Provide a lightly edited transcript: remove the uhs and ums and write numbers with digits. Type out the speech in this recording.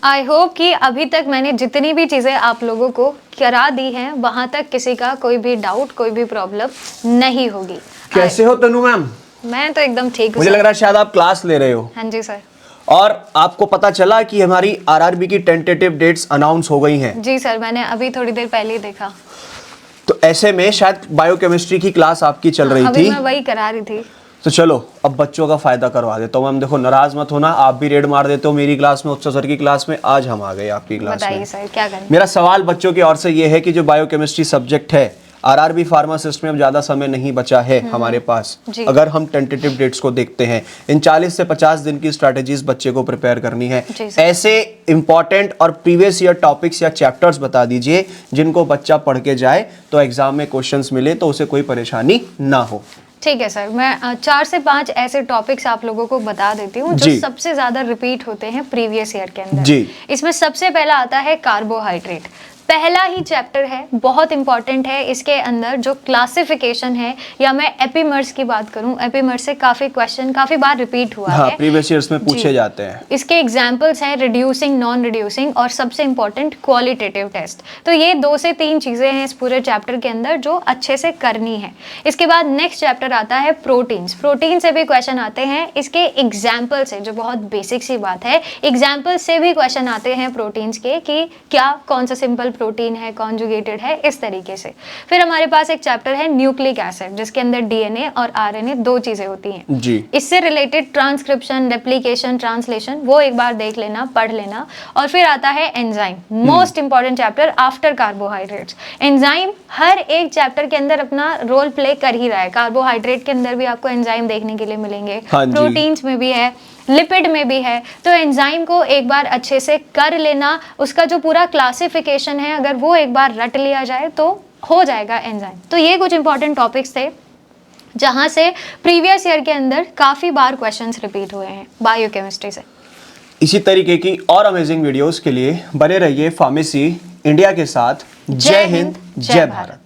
I hope कि अभी तक मैंने जितनी भी चीज़ें आप लोगों को करा दी हैं वहाँ तक किसी का कोई भी डाउट, कोई भी प्रॉब्लम नहीं होगी। कैसे हो तनु मैम? मैं तो एकदम ठीक हूँ। मुझे लग रहा है शायद आप क्लास ले रहे हो। हाँ जी सर। और आपको पता चला कि हमारी आरआरबी की टेंटेटिव डेट्स अनाउंस हो गई हैं। जी सर, मैंने अभी थोड़ी देर पहले ही देखा। तो ऐसे में शायद बायोकेमिस्ट्री की क्लास आपकी चल रही अभी थी। मैं वही करा रही थी। तो चलो अब बच्चों का फायदा करवा देता हूँ मैम। देखो नाराज मत होना, आप भी रेड मार देते हो मेरी क्लास में, उत्सव सर की क्लास में, आज हम आ गए आपकी क्लास में। बताइए सर क्या करें। मेरा सवाल बच्चों की ओर से ये है कि जो बायोकेमिस्ट्री सब्जेक्ट है, आरआरबी फार्मासिस्ट में अब ज्यादा समय नहीं बचा है हमारे पास। अगर हम टेंटेटिव डेट्स को देखते हैं, इन 40 से 50 दिन की स्ट्रैटेजीज बच्चे को प्रिपेयर करनी है। ऐसे इंपॉर्टेंट और प्रीवियस ईयर टॉपिक्स या चैप्टर्स बता दीजिए जिनको बच्चा पढ़ के जाए तो एग्जाम में क्वेश्चंस मिले तो उसे कोई परेशानी ना हो। ठीक है सर, मैं 4 से 5 ऐसे टॉपिक्स आप लोगों को बता देती हूँ जो सबसे ज्यादा रिपीट होते हैं प्रीवियस ईयर के अंदर। जी। इसमें सबसे पहला आता है कार्बोहाइड्रेट। पहला ही चैप्टर है, बहुत इंपॉर्टेंट है। इसके अंदर जो क्लासिफिकेशन है, या मैं एपीमर्स की बात करूं, एपीमर्स से काफी क्वेश्चन काफी बार रिपीट हुआ है, प्रीवियस ईयर्स में पूछे जाते हैं। इसके एग्जांपल्स हैं रिड्यूसिंग, नॉन रिड्यूसिंग और सबसे इंपॉर्टेंट क्वालिटेटिव टेस्ट। तो ये 2 से 3 चीजें हैं इस पूरे चैप्टर के अंदर जो अच्छे से करनी है। इसके बाद नेक्स्ट चैप्टर आता है प्रोटीन्स। प्रोटीन से भी क्वेश्चन आते हैं, इसके एग्जाम्पल से, जो बहुत बेसिक सी बात है, एग्जाम्पल से भी क्वेश्चन आते हैं प्रोटीन्स के कि क्या कौन सा सिंपल प्रोटीन है, कॉन्जुगेटेड है, इस तरीके से। फिर हमारे पास एक चैप्टर है न्यूक्लिक एसिड, जिसके अंदर डीएनए और आरएनए 2 चीजें होती हैं जी। इससे रिलेटेड ट्रांसक्रिप्शन, रेप्लिकेशन, ट्रांसलेशन, वो एक बार देख लेना, पढ़ लेना। और फिर आता है enzyme, most important chapter after carbohydrates. Enzyme हर एक चैप्टर के अंदर अपना रोल प्ले कर ही रहा है। कार्बोहाइड्रेट के अंदर भी आपको एंजाइम देखने के लिए मिलेंगे, प्रोटीन्स में भी है, लिपिड में भी है। तो एंजाइम को एक बार अच्छे से कर लेना, उसका जो पूरा क्लासिफिकेशन है अगर वो एक बार रट लिया जाए तो हो जाएगा एंजाइम। तो ये कुछ इंपॉर्टेंट टॉपिक्स थे जहां से प्रीवियस ईयर के अंदर काफी बार क्वेश्चंस रिपीट हुए हैं बायोकेमिस्ट्री से। इसी तरीके की और अमेजिंग वीडियोस के लिए बने रहिए फार्मेसी इंडिया के साथ। जय हिंद, जय भारत।